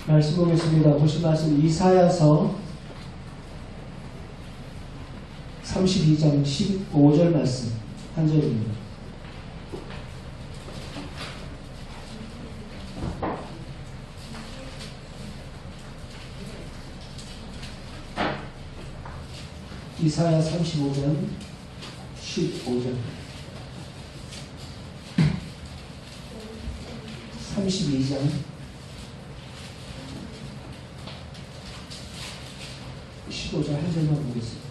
말씀 보겠습니다. 보신 말씀 이사야서 32장 15절 말씀 한 절입니다. 이사야 35장 15절 32장 15절 한 절만 보겠습니다.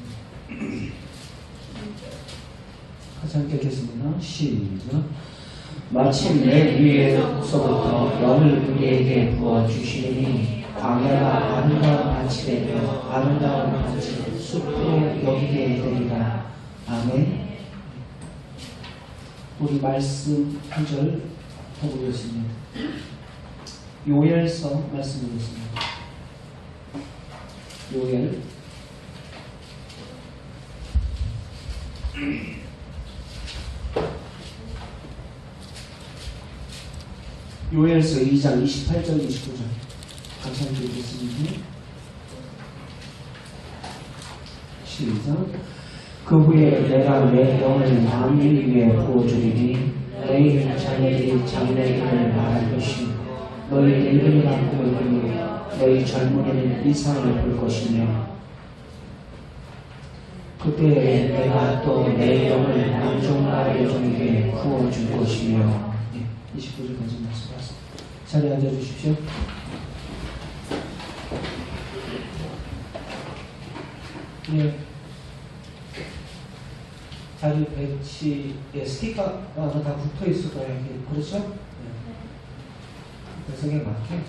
같이 함께 읽겠습니다. 시작. 마침 내 위에서부터 영을 우리에게 부어주시니 광야가 아름다운 밭이 되며 아름다운 밭을 숲으로 여기게 되리라. 아멘. 우리 말씀 한 절 더 보겠습니다. 요엘서 말씀 보겠습니다. 요엘 요엘서 2장 28절 29절 같이 함께 읽겠습니다. 시작. 그 후에 내가 내 영을 만민 위에 부어주리니 너희 자녀들이 장래일을 말할 것이요 너희 늙은이가 꿈을 꾸며 너희 젊은이는 이상을 볼 것이며 그때 내가 또 내 영을 남종과 여종에게 부어줄 것이며. 29절까지 말씀하세요. 자리에 앉아주십시오. 네. 자리 배치에 스티커가 다 붙어 있을 거예요. 그렇죠? 네. 배석에 맞게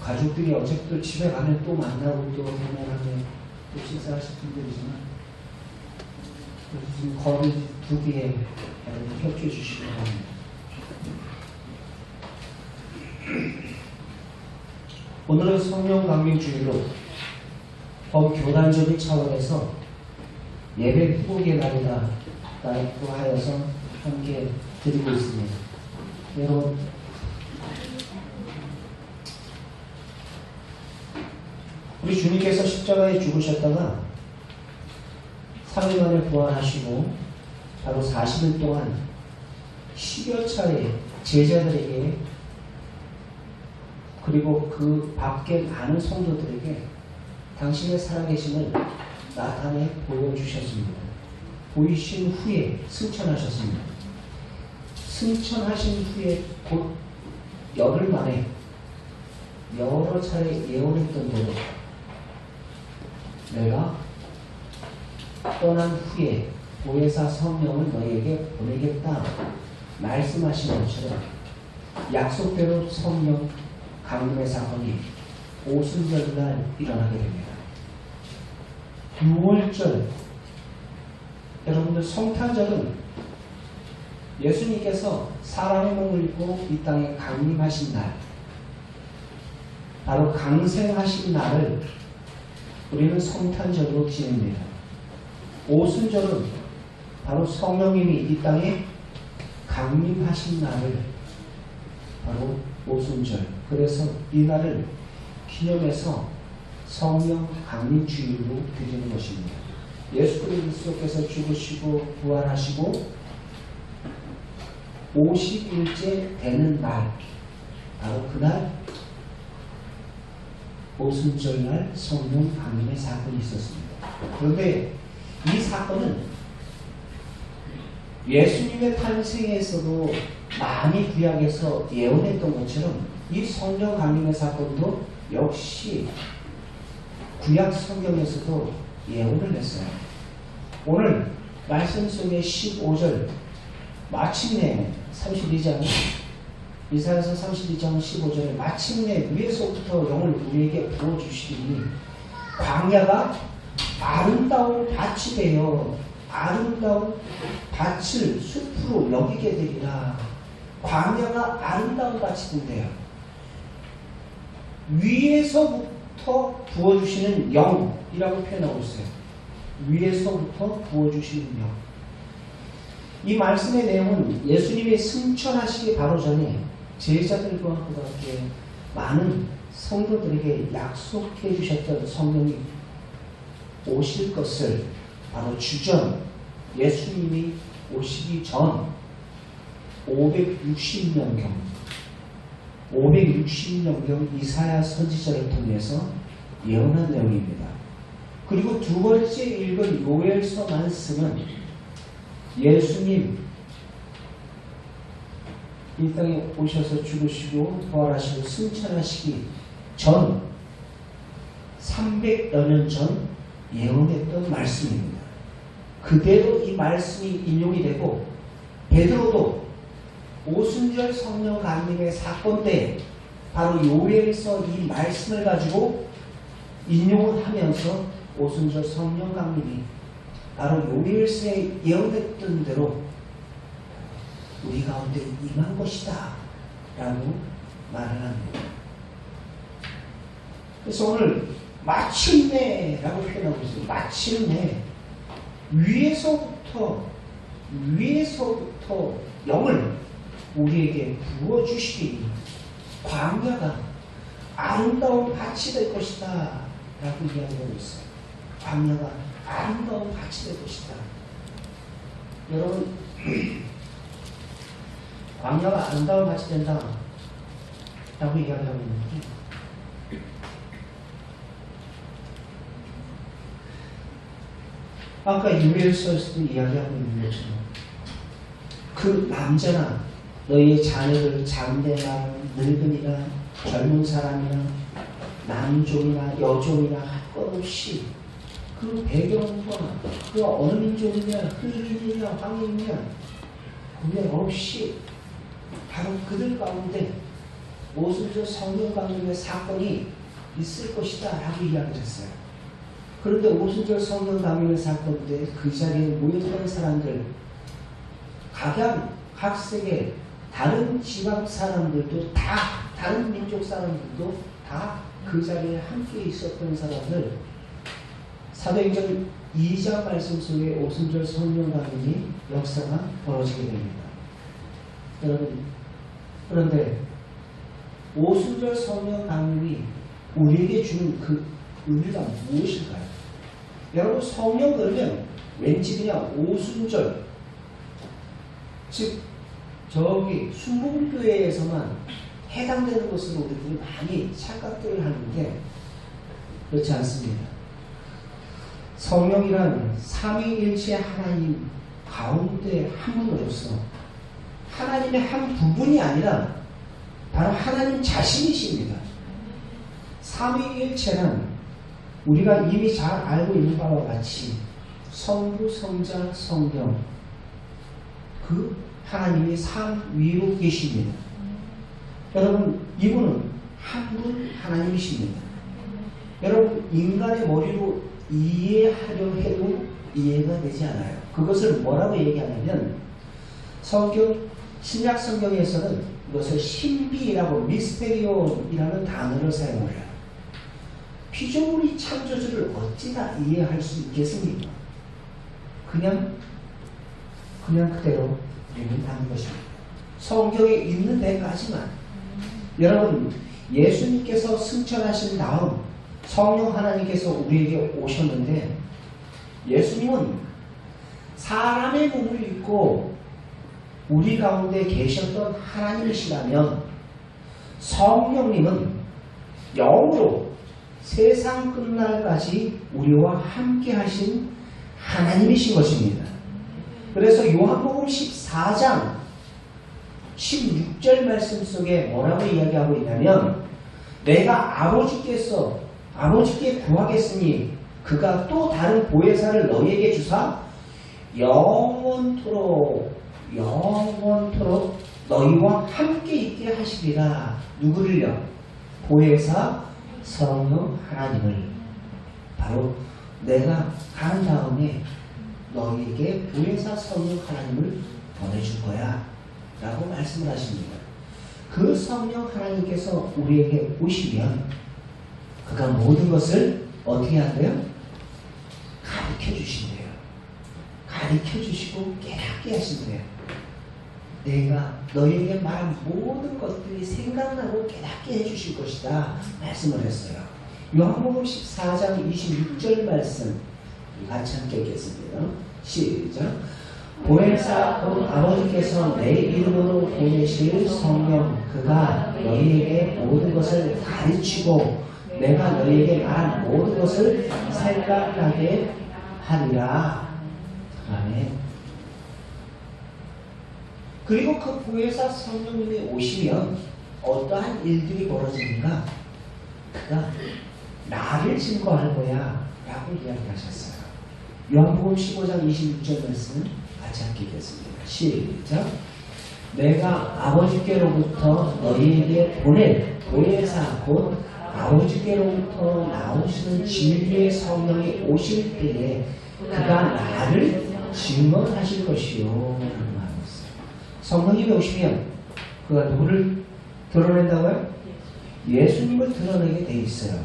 가족들이 어차피 집에 가면 또 만나고 또 만나면 또 식사하실 분들이지만 그래서 지금 거리 두기에 여러분 협조해 주시기 바랍니다. 오늘은 성령 강림 주일로 범교단적인 차원에서 예배 회복의 날이다 라고 하여서 함께 드리고 있습니다. 여러분 우리 주님께서 십자가에 죽으셨다가 3일 만에 부활하시고 바로 40일 동안 10여 차례 제자들에게 그리고 그 밖에 많은 성도들에게 당신의 살아계심을 나타내 보여주셨습니다. 보이신 후에 승천하셨습니다. 승천하신 후에 곧 열흘 만에 여러 차례 예언했던 대로 내가 떠난 후에 보혜사 성령을 너희에게 보내겠다 말씀하신 것처럼 약속대로 성령 강림의 사건이 오순절날 일어나게 됩니다. 6월절 여러분들 성탄절은 예수님께서 사람의 몸을 입고 이 땅에 강림하신 날 바로 강생하신 날을 우리는 성탄절로 지냅니다. 오순절은 바로 성령님이 이 땅에 강림하신 날을 바로 오순절 그래서 이 날을 기념해서 성령 강림 주일로 드리는 것입니다. 예수 그리스도께서 죽으시고 부활하시고 50일째 되는 날 바로 그날 오순절날 성령 강림의 사건이 있었습니다. 그런데 이 사건은 예수님의 탄생에서도 많이 구약에서 예언했던 것처럼 이 성령 강림의 사건도 역시 구약 성경에서도 예언을 했어요. 오늘 말씀 속의 15절 마침내 32장 이사야서 32장 15절에 마침내 위에서부터 영을 우리에게 부어주시니 광야가 아름다운 밭이 되어 아름다운 밭을 숲으로 여기게 되리라. 광야가 아름다운 밭이 된대요. 위에서부터 부어주시는 영이라고 표현하고 있어요. 위에서부터 부어주시는 영. 이 말씀의 내용은 예수님이 승천하시기 바로 전에 제자들과 그렇게 많은 성도들에게 약속해 주셨던 성령이 오실 것을 바로 주전, 예수님이 오시기 전 560년경 이사야 선지자를 통해서 예언한 내용입니다. 그리고 두 번째 읽은 요엘서 말씀은 예수님 이 땅에 오셔서 죽으시고 부활하시고 승천하시기 전 300여 년 전 예언했던 말씀입니다. 그대로 이 말씀이 인용이 되고 베드로도 오순절 성령 강림의 사건 때 바로 요엘서 이 말씀을 가지고 인용을 하면서 오순절 성령 강림이 바로 요엘서에 예언했던 대로 우리 가운데 임한 것이다 라고 말을 합니다. 그래서 오늘 마침내 라고 표현하고 있어요. 마침내 위에서부터 영을 우리에게 부어주시니 광야가 아름다운 밭이 될 것이다 라고 이야기하고 있어요. 광야가 아름다운 밭이 될 것이다. 여러분 광야가 아름다운 밭이 된다 라고 이야기하고 있는데 아까 요엘서에서도 이야기하고 있는 것처럼 그 남자나 너희의 자녀들 장대나 늙은이나 젊은 사람이나 남종이나 여종이나 할 것 없이 그 배경과 그 어느 민족이냐 흑인이냐 황인이냐 구별 없이 바로 그들 가운데 오순절 성령 강림의 사건이 있을 것이다 라고 이야기를 했어요. 그런데 오순절 성령 강림의 사건 때 그 자리에 모였던 사람들 각 세계 다른 지방 사람들도 다 다른 민족 사람들도 다 그 자리에 함께 있었던 사람들 사도행전 2장 말씀 속에 오순절 성령 강림이 역사가 벌어지게 됩니다. 여러분 그런데 오순절 성령 강림이 우리에게 주는 그 의미가 무엇일까요? 여러분 성령 그러면 왠지 그냥 오순절 즉 저기 순복음교회에서만 해당되는 것으로 우리들이 많이 착각들을 하는데 그렇지 않습니다. 성령이란 삼위일체 하나님 가운데 한 분으로서 하나님의 한 부분이 아니라 바로 하나님 자신이십니다. 삼위일체는 우리가 이미 잘 알고 있는 바와 같이 성부, 성자, 성령 그 하나님이 삼위로 계십니다. 여러분 이분은 한 분 하나님이십니다. 여러분 인간의 머리로 이해하려 해도 이해가 되지 않아요. 그것을 뭐라고 얘기하냐면 성경 신약 성경에서는 이것을 신비라고 미스테리온이라는 단어를 사용해요. 피조물이 창조주를 어찌다 이해할 수 있겠습니까? 그냥 그대로 우리는 하는 것입니다. 성경에 있는 데까지만. 여러분 예수님께서 승천하신 다음 성령 하나님께서 우리에게 오셨는데 예수님은 사람의 몸을 입고 우리 가운데 계셨던 하나님이시라면 성령님은 영으로 세상 끝날까지 우리와 함께 하신 하나님이신 것입니다. 그래서 요한복음 14장 16절 말씀 속에 뭐라고 이야기하고 있냐면 내가 아버지께 구하겠으니 그가 또 다른 보혜사를 너희에게 주사 영원토록 너희와 함께 있게 하시리라. 누구를요? 보혜사 성령 하나님을. 바로 내가 간 다음에 너희에게 보혜사 성령 하나님을 보내줄 거야 라고 말씀을 하십니다. 그 성령 하나님께서 우리에게 오시면 그가 모든 것을 어떻게 한대요? 가르쳐 주신대요. 가르쳐 주시고 깨닫게 하신대요. 내가 너에게 말한 모든 것들이 생각나고 깨닫게 해주실 것이다 말씀을 했어요. 요한복음 14장 26절 말씀 같이 함께 읽겠습니다. 시작. 보혜사 곧 아버지께서 내 이름으로 보내실 성령 그가 너희에게 모든 것을 가르치고 내가 너희에게 말한 모든 것을 생각나게 하리라. 아멘. 그리고 그 보혜사 성령님이 오시면 어떠한 일들이 벌어지는가? 그가 나를 증거할 거야 라고 이야기하셨어요. 요한복음 15장 26절 말씀 같이 함께 읽겠습니다. 시작. 내가 아버지께로부터 너희에게 보낸 보혜사 곧 아버지께로부터 나오시는 진리의 성령이 오실 때에 그가 나를 증언하실 것이요 라고 말했어요. 성령님이 오시면 그가 누구를 드러낸다고요? 예수님을 드러내게 돼 있어요.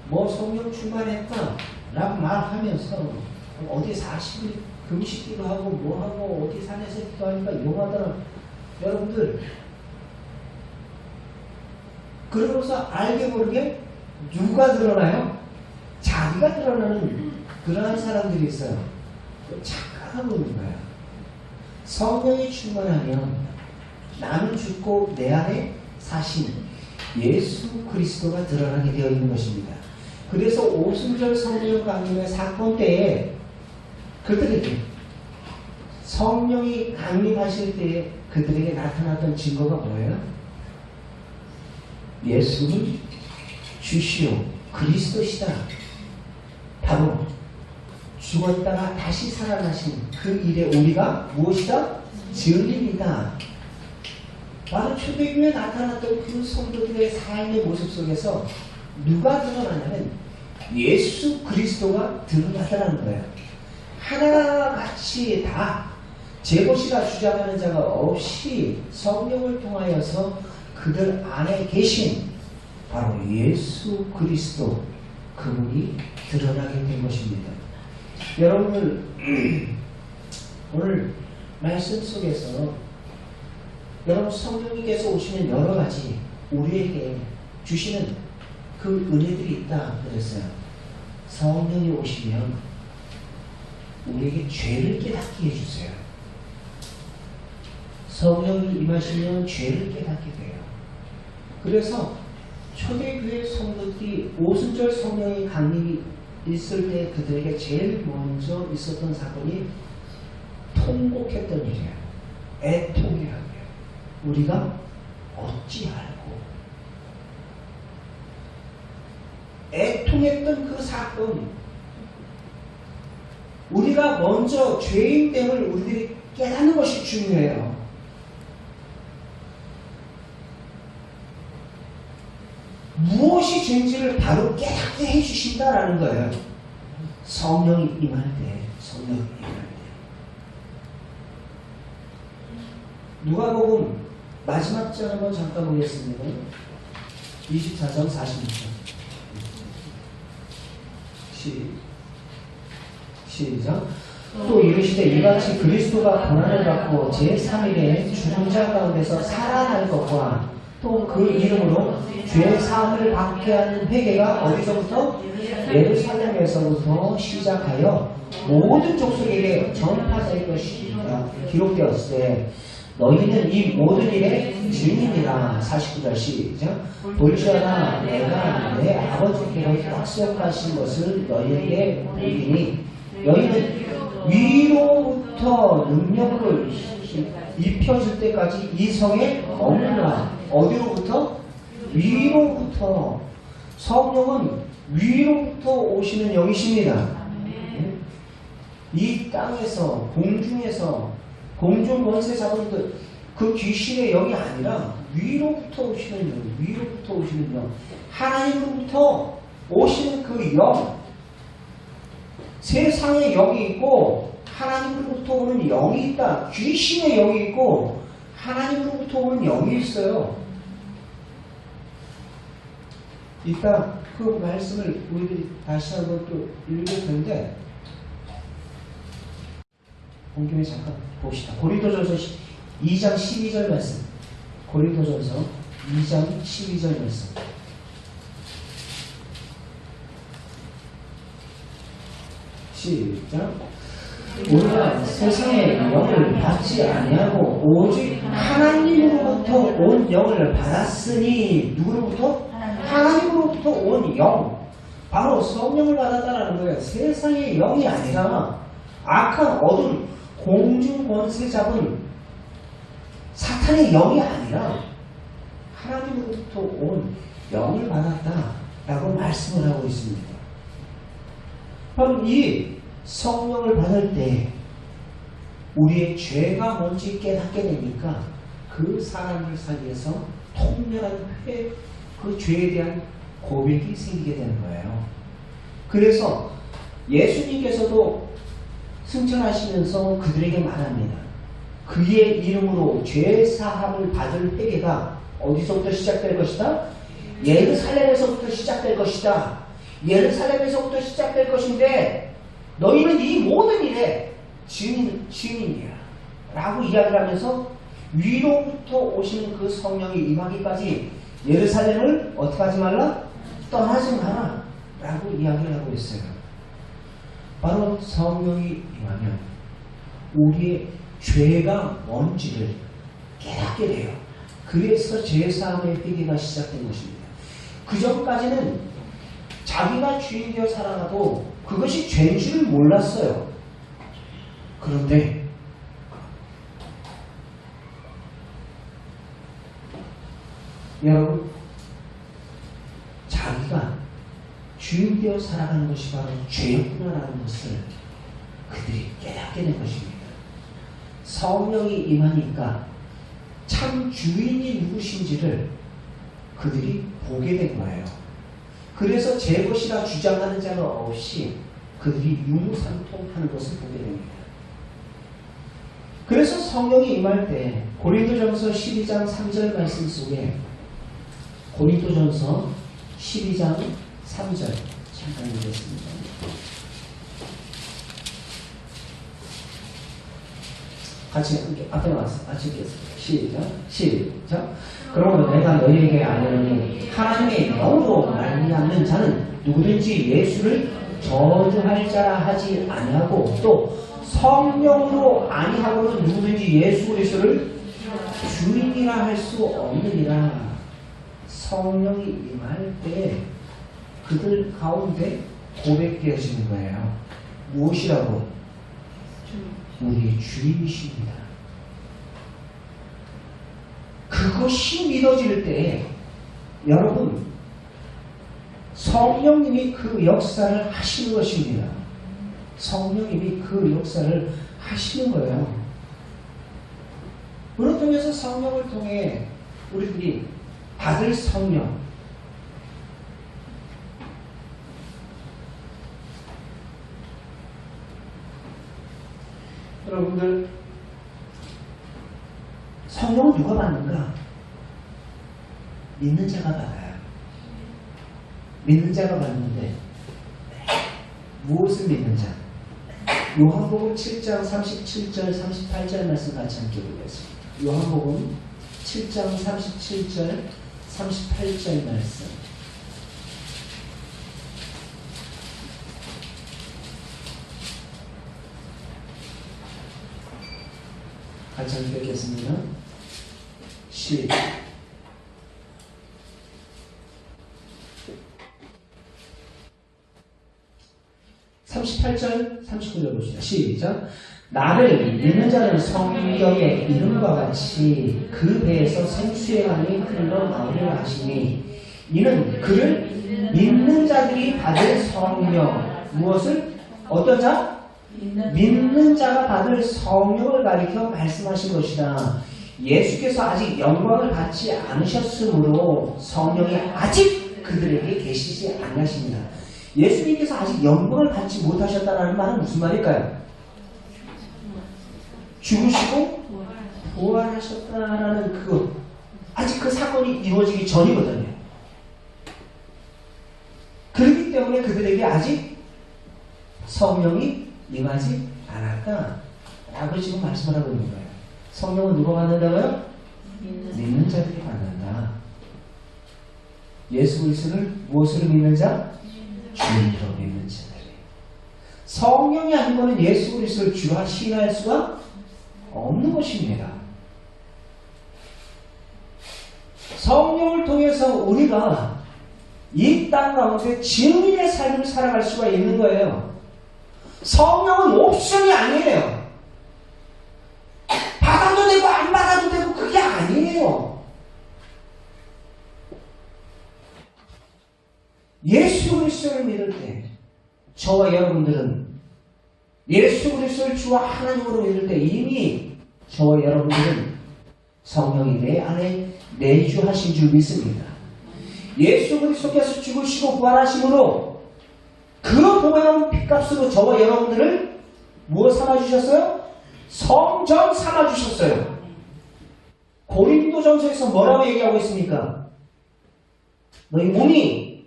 뭐 성령 충만했다 라고 말하면서 어디 40일 금식기도 하고 뭐 하고 어디 산에서 기도하니까 용하더라. 여러분들 그러면서 알게 모르게 누가 드러나요? 자기가 드러나는 그러한 사람들이 있어요. 착각하고 있는 거야. 성령이 충만하면 나는 죽고 내 안에 사신 예수 그리스도가 드러나게 되어 있는 것입니다. 그래서 오순절 성령 강림의 사건 때에 그들에게 성령이 강림하실 때에 그들에게 나타났던 증거가 뭐예요? 예수는 주시오 그리스도시다. 바로 죽었다가 다시 살아나신 그 일에 우리가 무엇이다? 증인이다. 바로 초대교회에 나타났던 그 성도들의 삶의 모습 속에서 누가 드러나냐면 예수 그리스도가 드러나더라는 거예요. 하나같이 다 제것이라 주장하는 자가 없이 성령을 통하여서 그들 안에 계신 바로 예수 그리스도 그분이 드러나게 된 것입니다. 여러분들 오늘 말씀 속에서 여러분 성령님께서 오시는 여러 가지 우리에게 주시는 그 은혜들이 있다 그랬어요. 성령이 오시면 우리에게 죄를 깨닫게 해주세요. 성령이 임하시면 죄를 깨닫게 돼요. 그래서 초대교회 성도들이 오순절 성령의 강림이 있을 때 그들에게 제일 먼저 있었던 사건이 통곡했던 일이에요. 애통이라는 거예요. 우리가 어찌 알고 애통했던 그 사건, 우리가 먼저 죄인됨을 우리들이 깨닫는 것이 중요해요. 무엇이 죄인지를 바로 깨닫게 해주신다라는 거예요. 성령이 임할 때, 성령이 임할 때. 누가복음 마지막 장 한번 잠깐 보겠습니다. 24장 46절. 시작. 또 이르시되 이같이 그리스도가 고난을 받고 제3일에 죽은 자 가운데서 살아날 것과 또 그 이름으로 죄 사함을 받게 하는 회개가 어디서부터? 예루살렘에서부터 시작하여 모든 족속에게 전파될 것이라 기록되었을 때 너희는 이 모든 일의 증인이라. 49절 시작. 볼지어다 내가 내 아버지께로 약속하신 것을 너희에게 보이니 너희는 위로부터 능력을 입혀줄 때까지 이 성에 머물라. 어디로부터? 위로부터. 성령은 위로부터 오시는 영이십니다. 이 땅에서 공중에서 공중 권세 자본들 그 귀신의 영이 아니라 위로부터 오시는 영, 위로부터 오시는 영, 하나님으로부터 오시는 그 영. 세상에 영이 있고 하나님으로부터 오는 영이 있다. 귀신의 영이 있고 하나님으로부터 오는 영이 있어요. 이따 그 말씀을 우리들이 다시 한번 또 읽을 텐데 온 김에 잠깐 봅시다. 고린도전서 2장 12절 말씀. 고린도전서 2장 12절 말씀. 시작. 우리가 세상의 영을 받지 아니하고 오직 하나님으로부터 온 영을 받았으니 누구로부터? 하나님으로부터 온 영. 바로 성령을 받았다라는 거예요. 세상의 영이 아니라 악한 어둠 공중 권세 잡은 사탄의 영이 아니라 하나님으로부터 온 영을 받았다라고 말씀을 하고 있습니다. 바로 이 성령을 받을 때 우리의 죄가 뭔지 깨닫게 되니까 그 사람들 사이에서 통렬한 그 죄에 대한 고백이 생기게 되는 거예요. 그래서 예수님께서도 승천하시면서 그들에게 말합니다. 그의 이름으로 죄 사함을 받을 회개가 어디서부터 시작될 것이다? 예루살렘에서부터 시작될 것이다. 예루살렘에서부터 시작될 것인데 너희는 이 모든 일에 증인이야 라고 이야기를 하면서 위로부터 오시는 그 성령이 임하기까지 예루살렘을 어떻게 하지 말라? 떠나지 마라 라고 이야기를 하고 있어요. 바로 성령이 임하면 우리의 죄가 뭔지를 깨닫게 돼요. 그래서 죄사함의 회개가 시작된 것입니다. 그 전까지는 자기가 주인 되어 살아가도 그것이 죄인 줄 몰랐어요. 그런데 여러분, 자기가 주인 되어 살아가는 것이 바로 죄였구나라는 것을 그들이 깨닫게 된 것입니다. 성령이 임하니까 참 주인이 누구신지를 그들이 보게 된 거예요. 그래서 제 것이라 주장하는 자가 없이 그들이 유무상통하는 것을 보게 됩니다. 그래서 성령이 임할 때 고린도전서 12장 3절 말씀 속에 고린도전서 12장 3절 잠깐 읽겠습니다. 같이 앞에 나왔어요. 같이 읽겠습니다. 시작. 그러므로 내가 너희에게 알려니 하나님의 영으로 말미암는 자는 누구든지 예수를 저주할 자라 하지 아니하고 또 성령으로 아니하고는 누구든지 예수 그리스도를 주인이라 할 수 없느니라. 성령이 임할 때 그들 가운데 고백되어지는 거예요. 무엇이라고? 우리의 주인이십니다. 그것이 믿어질 때 여러분 성령님이 그 역사를 하시는 것입니다. 성령님이 그 역사를 하시는 거예요. 그렇다면서 성령을 통해 우리들이 받을 성령, 여러분들 성령을 누가 받는가? 믿는 자가 받아요. 믿는 자가 받는데 무엇을 믿는 자? 요한복음 7장 37절 38절 말씀 같이 함께 보겠습니다. 요한복음 7장 37절 38절 말씀 같이 함께 읽겠습니다. 시작. 38절 39절 봅시다. 시작. 나를 믿는 자는 성경의 이름과 같이 그 배에서 생수의 강이 흘러나오리라 하시니 이는 그를 믿는 자들이 받을 성령. 무엇을? 어떤 자? 믿는 자가 받을 성령을 가리켜 말씀하신 것이다. 예수께서 아직 영광을 받지 않으셨으므로 성령이 아직 그들에게 계시지 않으십니다. 예수님께서 아직 영광을 받지 못하셨다는 말은 무슨 말일까요? 죽으시고 부활하셨다라는 그것, 아직 그 사건이 이루어지기 전이거든요. 그렇기 때문에 그들에게 아직 성령이 임하지 않았다 라고 지금 말씀을 하고 있는 거예요. 성령은 누가 받는다고요? 믿는 자들이 받는다. 예수 그리스도를 무엇으로 믿는 자? 주인으로 믿는 자들이. 성령이 아닌 것은 예수 그리스도를 주라 시인할 수가 없는 것입니다. 성령을 통해서 우리가 이 땅 가운데 증인의 삶을 살아갈 수가 있는 거예요. 성령은 옵션이 아니에요. 받아도 되고 안 받아도 되고 그게 아니에요. 예수 그리스도를 믿을 때 저와 여러분들은 예수 그리스도를 주와 하나님으로 믿을 때 이미 저와 여러분들은 성령이 내 안에 내주하신 줄 믿습니다. 예수 그리스도께서 죽으시고 부활하심으로 그 보배로운 핏값으로 저와 여러분들을 무엇 삼아주셨어요? 성전 삼아주셨어요. 고린도전서에서 뭐라고 얘기하고 있습니까? 너희 몸이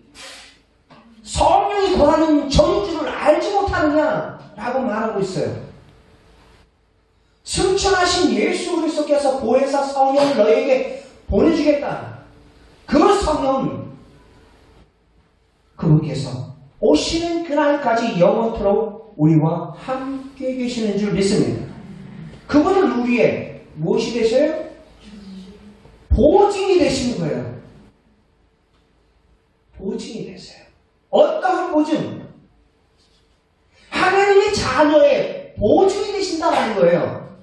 성령이 거하는 전인 줄을 알지 못하느냐? 라고 말하고 있어요. 승천하신 예수 그리스도께서 보혜사 성령을 너에게 보내주겠다. 그 성령 그분께서 오시는 그날까지 영원토록 우리와 함께 계시는 줄 믿습니다. 그분은 우리의 무엇이 되셔요? 보증이 되시는 거예요. 보증이 되세요. 어떠한 보증? 하나님의 자녀의 보증이 되신다는 거예요.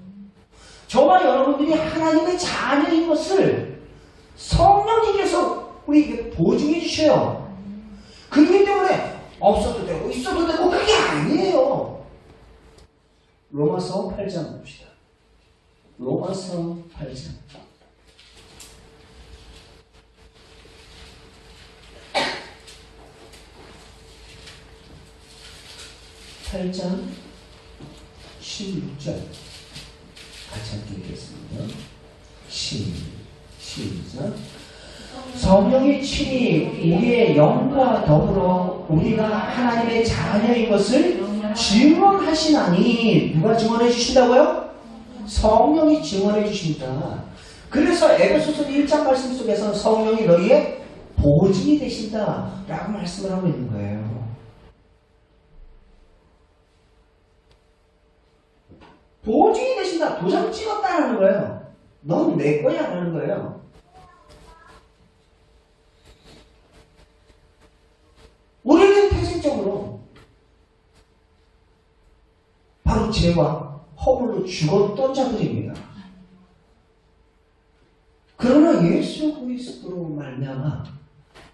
저와 여러분들이 하나님의 자녀인 것을 성령님께서 우리에게 보증해 주셔요. 그렇기 때문에 없어도 되고 있어도 되고 그게 아니에요. 로마서 8장 봅시다. 로마서 8장. 8장 16절 같이 함께 읽겠습니다. 시작. 성령이 친히 우리의 영과 더불어 우리가 하나님의 자녀인 것을 증언하시나니. 누가 증언해 주신다고요? 성령이 증언해 주신다. 그래서 에베소서 1장 말씀 속에서 성령이 너희의 보증이 되신다 라고 말씀을 하고 있는 거예요. 보증이 되신다. 도장 찍었다라는 거예요. 넌 내 거야 라는 거예요. 우리는 태생적으로 바로 죄와 허물로 죽었던 자들입니다. 그러나 예수 그리스도로 말미암아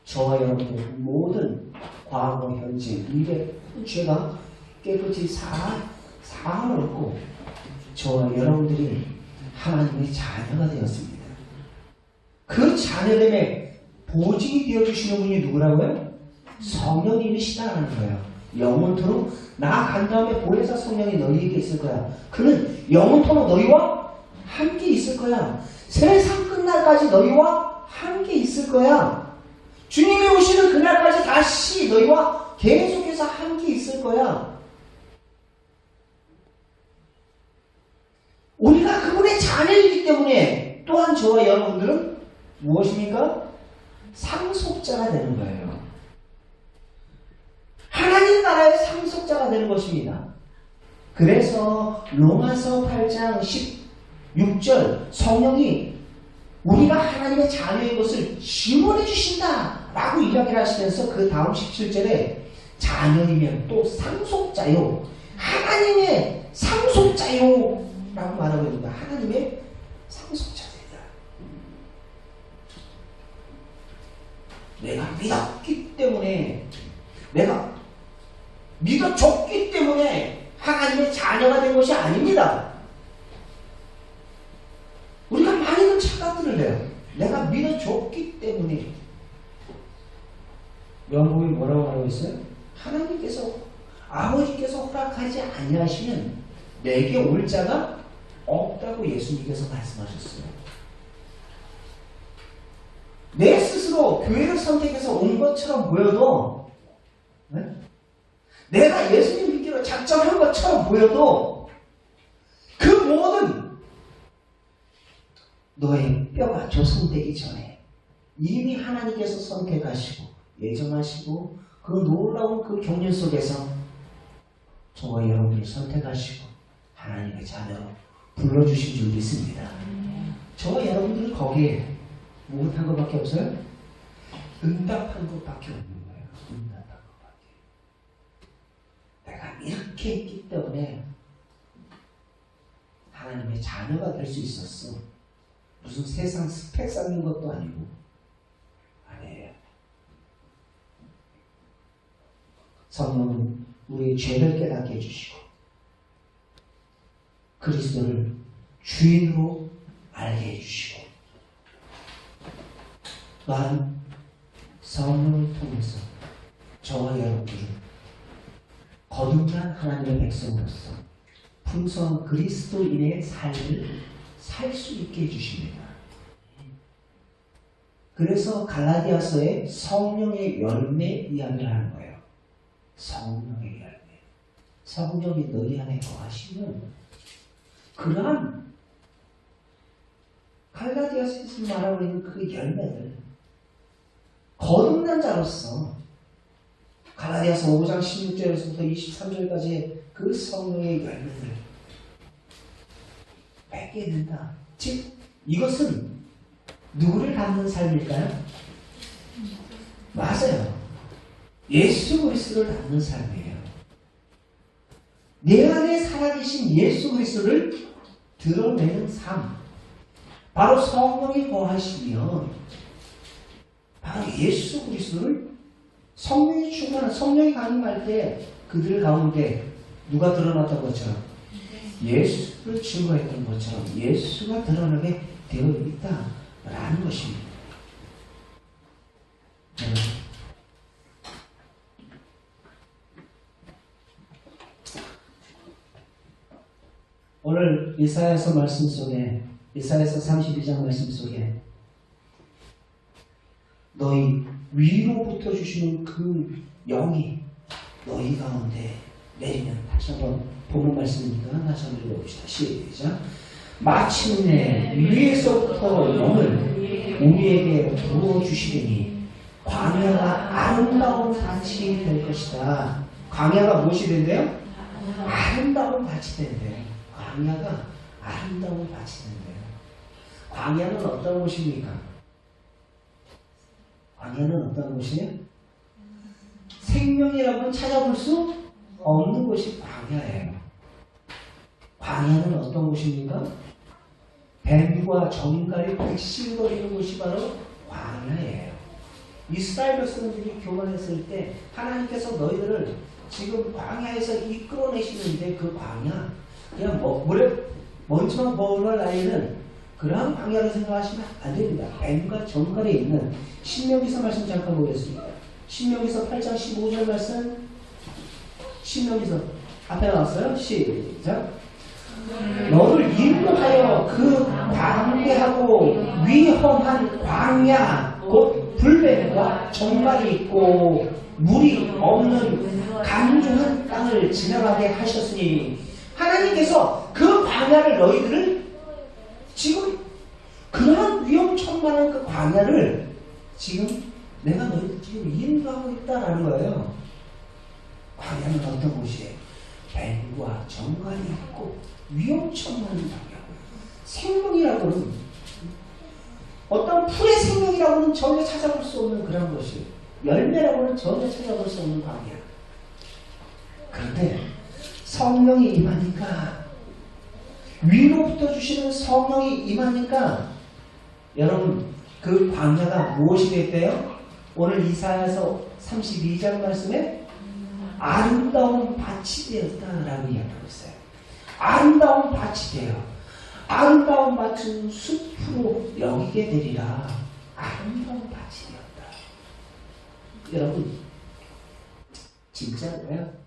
저와 여러분의 모든 과거, 현재, 미래 죄가 깨끗이 사함을 저와 여러분들이 하나님의 자녀가 되었습니다. 그 자녀됨에 보증이 되어주시는 분이 누구라고요? 성령님이시다라는 거예요. 영원토록 나간 다음에 보혜사 성령이 너희에게 있을 거야. 그는 영원토록 너희와 함께 있을 거야. 세상 끝날까지 너희와 함께 있을 거야. 주님이 오시는 그날까지 다시 너희와 계속해서 함께 있을 거야. 우리가 그분의 자녀이기 때문에 또한 저와 여러분들은 무엇입니까? 상속자가 되는 거예요. 하나님 나라의 상속자가 되는 것입니다. 그래서 로마서 8장 16절 성령이 우리가 하나님의 자녀인 것을 증언해 주신다 라고 이야기를 하시면서 그 다음 17절에 자녀이면 또 상속자요, 하나님의 상속자요 라고 말하고 있습니다. 하나님의 상속자들이다. 내가 믿었기 때문에, 내가 믿어줬기 때문에 하나님의 자녀가 된 것이 아닙니다. 우리가 많이는 착각들을 해요. 내가 믿어줬기 때문에. 영국이 뭐라고 하고 있어요? 하나님께서, 아버지께서 허락하지 아니하시면 내게 올 자가 없다고 예수님께서 말씀하셨어요. 내 스스로 교회를 선택해서 온 것처럼 보여도, 내가 예수님 믿기로 작정한 것처럼 보여도 그 뭐든 너의 뼈가 조성되기 전에 이미 하나님께서 선택하시고 예정하시고 그 놀라운 그 경륜 속에서 저와 여러분을 선택하시고 하나님의 자녀로 불러주신 줄 믿습니다. 저와 여러분들은 거기에 무엇한 것밖에 없어요? 응답한 것밖에 없는 거예요. 응답한 것밖에. 내가 이렇게 했기 때문에 하나님의 자녀가 될 수 있었어. 무슨 세상 스펙 쌓는 것도 아니고 아니에요. 성령은 우리의 죄를 깨닫게 해주시고 그리스도를 주인으로 알게 해주시고 또한 성령을 통해서 저와 여러분들을 거듭난 하나님의 백성으로서 풍성한 그리스도인의 삶을 살 수 있게 해주십니다. 그래서 갈라디아서에 성령의 열매 이야기를 하는 거예요. 성령의 열매. 성령이 너희 안에 거하시면 그러한 갈라디아서에서 말하고 있는 그 열매들 거듭난 자로서 갈라디아서 5장 16절에서부터 23절까지의 그 성령의 열매들을 맺게 된다. 즉 이것은 누구를 닮는 삶일까요? 맞아요. 예수 그리스도를 닮는 삶이에요. 내 안에 살아계신 예수 그리스도를 드러내는 삶. 바로 성령이 거하시면 바로 예수 그리스도를 성령이 충만한 성령이 강림할 때 그들 가운데 누가 드러났던 것처럼 예수를 증거했던 것처럼 예수가 드러나게 되어 있다라는 것입니다. 오늘 이사야서 말씀 속에 이사야서 32장 말씀 속에 너희 위로부터 주시는 그 영이 너희 가운데 내리면 다시 한번 보는 말씀이니까 다시 한번 읽어봅시다. 시작. 마침내 위에서부터 영을 우리에게 부어주시리니 광야가 아름다운 밭이 될 것이다. 광야가 무엇이 된대요? 아름다운 밭이 된대요. 광야가 아름다운 밭이 된대요. 광야는 어떤 곳입니까? 광야는 어떤 곳이에요? 생명이라고는 찾아볼 수 없는 곳이 광야예요. 광야는 어떤 곳입니까? 뱀과 정갈이 백신거리는 곳이 바로 광야예요. 이스라엘 백성들이 교만했을 때 하나님께서 너희들을 지금 광야에서 이끌어내시는데 그 광야 그냥 먼지만 먹을 나이는 그러한 광야로 생각하시면 안 됩니다. 뱀과 정갈이 있는 신명기서 말씀 잠깐 보겠습니다. 신명기서 8장 15절 말씀 신명기서 앞에 나왔어요. 시작. 너를 인도하여 그 광대하고 위험한 광야 곧 불뱀과 정갈이 있고 물이 없는 간조한 땅을 지나가게 하셨으니 하나님께서 그 광야를 너희들을 지금 그러한 위험천만한 그 광야를 지금 내가 너희들 지금 인도하고 있다라는 거예요. 광야는 어떤 곳이에요? 뱀과 정갈이 있고 위험천만한 광야. 생명이라고는 어떤 풀의 생명이라고는 전혀 찾아볼 수 없는 그런 것이 열매라고는 전혀 찾아볼 수 없는 광야. 그런데 성령이 임하니까 위로부터 주시는 성령이 임하니까 여러분 그 광야가 무엇이 됐대요? 오늘 이사야서 32장 말씀에 아름다운 밭이 되었다라고 이야기하고 있어요. 아름다운 밭이 돼요. 아름다운 밭은 숲으로 여기게 되리라. 아름다운 밭이 되었다. 여러분 진짜로요?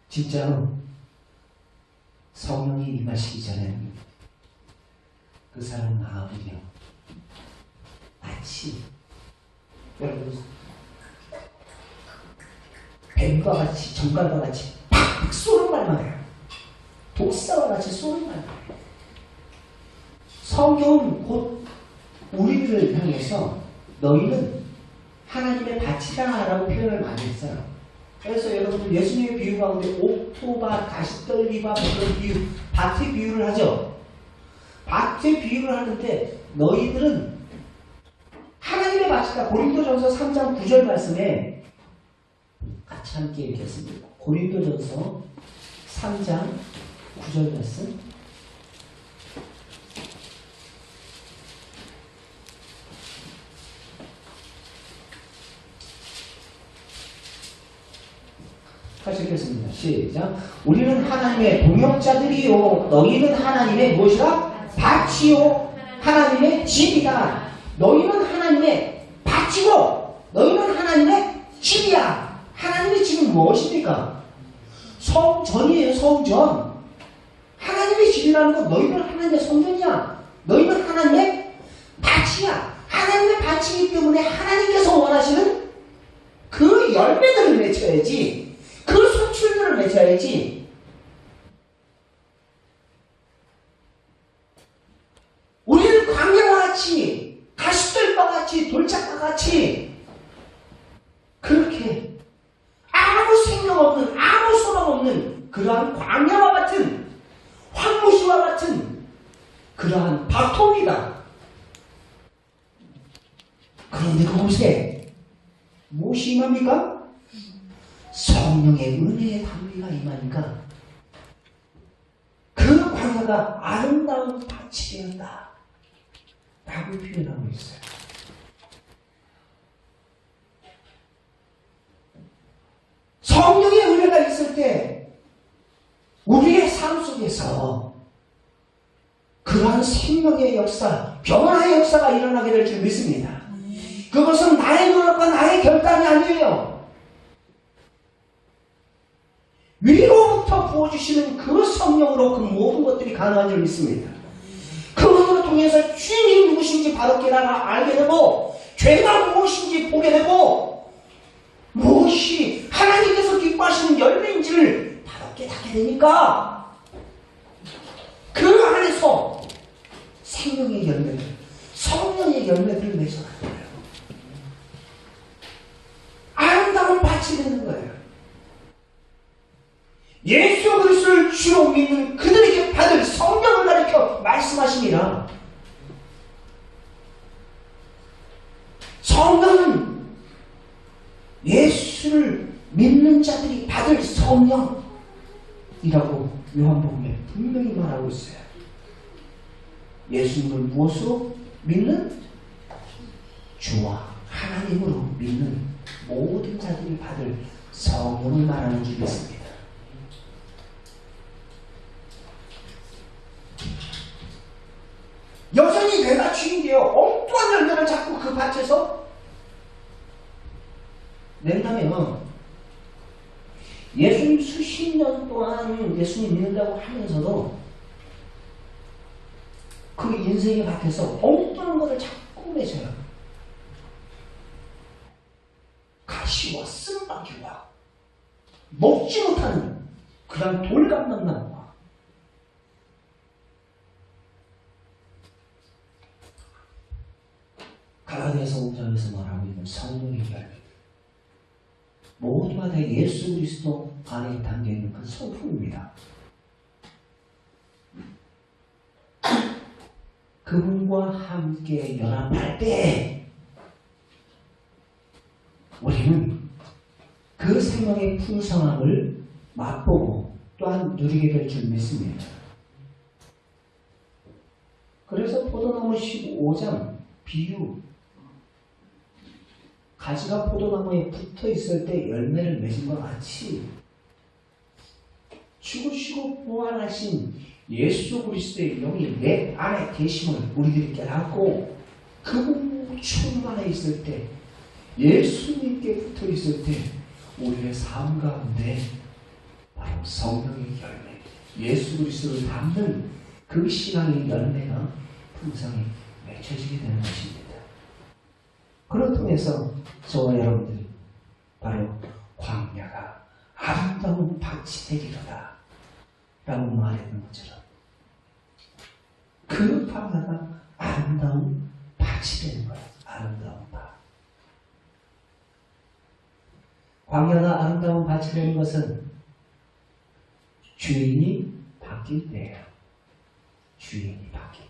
진짜로 성령이 임하시기 전에 그 사람 마음이요 밭이 여러분 뱀과 같이 정갈과 같이 팍 쏘는 말만 해요. 독사와 같이 쏘는 거예요. 성경은 곧 우리들을 향해서 너희는 하나님의 밭이다라고 표현을 많이 했어요. 그래서 여러분들 예수님의 비유 가운데 옥토밭, 가시떨기밭, 그런 비유, 밭의 비유를 하죠. 밭의 비유를 하는데 너희들은 하나님의 밭이다. 고린도전서 3장 9절 말씀에 같이 함께 읽겠습니다. 고린도전서 3장 9절 말씀. 같이 읽겠습니다. 시작. 우리는 하나님의 동역자들이요 너희는 하나님의 무엇이라? 밭이요 하나님의 집이다. 너희는 하나님의 밭이고 너희는 하나님의 집이야. 하나님의 집은 무엇입니까? 성전이에요. 성전. 하나님의 집이라는 건 너희는 하나님의 성전이야. 너희는 하나님의 밭이야. 하나님의 밭이기 때문에 하나님께서 원하시는 그 열매들을 맺혀야지. 그 소출들을 맺어야지. 우리는 광야와 같이 가시떨과 같이 돌짝과 같이 그렇게 아무 생명 없는 아무 소망 없는 그러한 광야와 같은 황무지와 같은 그러한 밭통이다. 그런데 그곳에 무엇이 임합니까? 성령의 은혜의 담비가 임하니까 그 광야가 아름다운 밭이 되었다 라고 표현하고 있어요. 성령의 은혜가 있을 때 우리의 삶 속에서 그러한 생명의 역사, 변화의 역사가 일어나게 될 줄 믿습니다. 그것은 나의 노력과 나의 결단이 아니에요. 위로부터 부어주시는 그 성령으로 그 모든 것들이 가능한 줄 믿습니다. 그분을 통해서 주님이 누구신지 바로 알게 되고 죄가 무엇인지 보게 되고 무엇이 하나님께서 기뻐하시는 열매인지를 바로 깨닫게 되니까 그 안에서 생명의 열매들, 성령의 열매들을 맺어가는 거예요. 아름다운 밭이 되는 거예요. 예수 그리스도를 주로 믿는 그들에게 받을 성령을 가리켜 말씀하십니다. 성령은 예수를 믿는 자들이 받을 성령이라고 요한복음에 분명히 말하고 있어요. 예수님을 무엇으로 믿는? 주와 하나님으로 믿는 모든 자들이 받을 성령을 말하는 줄 믿습니다. 여전히 내가 주인데요. 엉뚱한 열매를 자꾸 그 밭에서 낸다면 예수님 수십 년 동안 예수님 믿는다고 하면서도 그 인생의 밭에서 엉뚱한 것을 자꾸 맺어요. 가시와 쓴바퀴와 먹지 못하는 그런 돌감만 나와. 갈라디아서 5장에서 말하고 있는 성령의 열매 모두가 다 예수 그리스도 안에 담겨있는 그 성품입니다. 그분과 함께 연합할 때 우리는 그 생명의 풍성함을 맛보고 또한 누리게 될 줄 믿습니다. 그래서 포도나무 15장 비유 가지가 포도나무에 붙어 있을 때 열매를 맺은 것 같이 죽으시고 부활하신 예수 그리스도의 영이 내 안에 계심을 우리들이 깨닫고 그분 충만해 있을 때 예수님께 붙어 있을 때 우리의 삶 가운데 바로 성령의 열매 예수 그리스도를 담는 그 신앙의 열매가 풍성히 맺혀지게 되는 것입니다. 그를 통해서 저와 여러분들이 바로 광야가 아름다운 밭이 되리로다 라고 말했던 것처럼 그 광야가 아름다운 밭이 되는 거예요. 아름다운 밭. 광야가 아름다운 밭이 되는 것은 주인이 바뀔 때예요. 주인이 바뀔 때.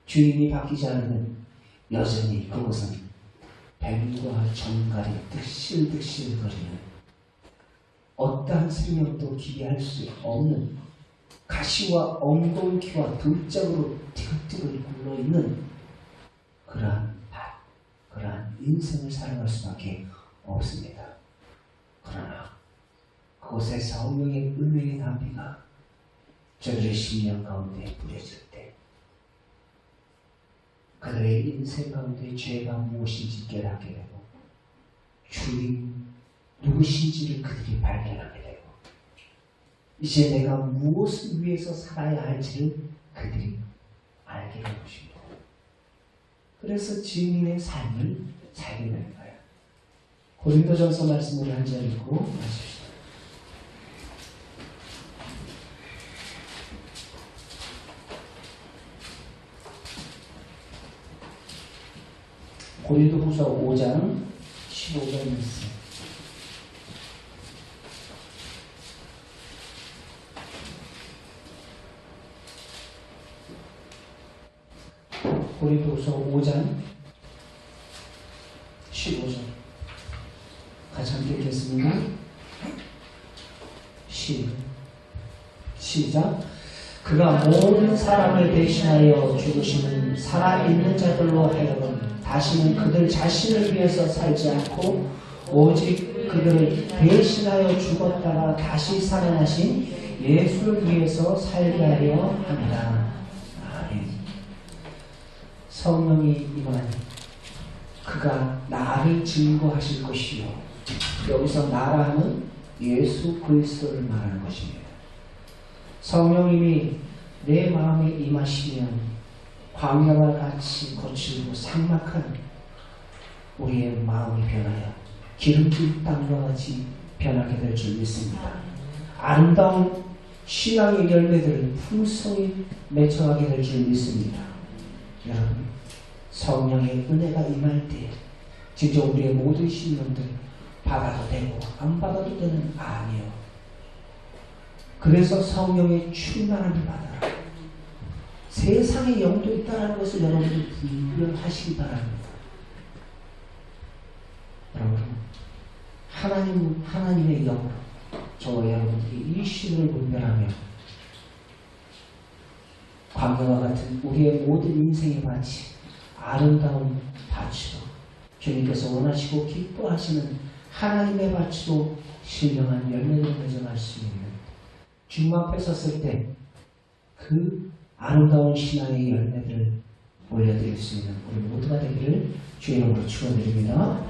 주인이 바뀌지 않으면 여전히 그곳은 뱀과 정갈이 득실득실거리는 어떠한 생명도 기대할 수 없는 가시와 엉겅퀴와 돌짝으로 티글티글 굴러있는 그러한 밭, 그러한 인생을 살아갈 수밖에 없습니다. 그러나 그곳에 성령의 은혜의 나비가 저들의 심령 가운데 뿌려질 때 그들의 인생 가운데 죄가 무엇인지 깨닫게 되고 주인 누구신지를 그들이 발견하게 되고 이제 내가 무엇을 위해서 살아야 할지를 그들이 알게 된 것입니다. 그래서 증인의 삶을 살게 되는 거예요. 고린도전서 말씀을 한 절 읽고 마십시다. 고린도후서 5장 15절 말씀. 고린도후서 5장 15절 같이 함께 읽겠습니다. 시작. 그가 모든 사람을 대신하여 죽으시는 살아있는 자들로 하여금 다시는 그들 자신을 위해서 살지 않고 오직 그들을 대신하여 죽었다가 다시 살아나신 예수를 위해서 살게 하려 합니다. 아멘. 성령이 임하니 그가 나를 증거하실 것이요. 여기서 나라 하면 예수 그리스도를 말하는 것입니다. 성령님이 내 마음에 임하시면 광야와 같이 거칠고 삭막한 우리의 마음이 변하여 기름진 땅과 같이 변하게 될 줄 믿습니다. 아름다운 신앙의 열매들을 풍성히 맺혀가게 될 줄 믿습니다. 여러분, 성령의 은혜가 임할 때 진짜 우리의 모든 신령들 받아도 되고 안 받아도 되는 아니요. 그래서 성령의 충만함을 받아라. 세상의 영도 있다는 것을 여러분이 분별하시기 바랍니다. 여러분, 하나님의 영으로 저와 여러분들이 이 신을 분별하며 광야와 같은 우리의 모든 인생의 밭이 아름다운 밭으로 주님께서 원하시고 기뻐하시는 하나님의 밭으로 신령한 열매를 맺어갈 수 있는 주님 앞에 섰을 때 그 아름다운 신앙의 열매들을 올려드릴 수 있는 우리 모두가 되기를 주의 이름으로 축원드립니다.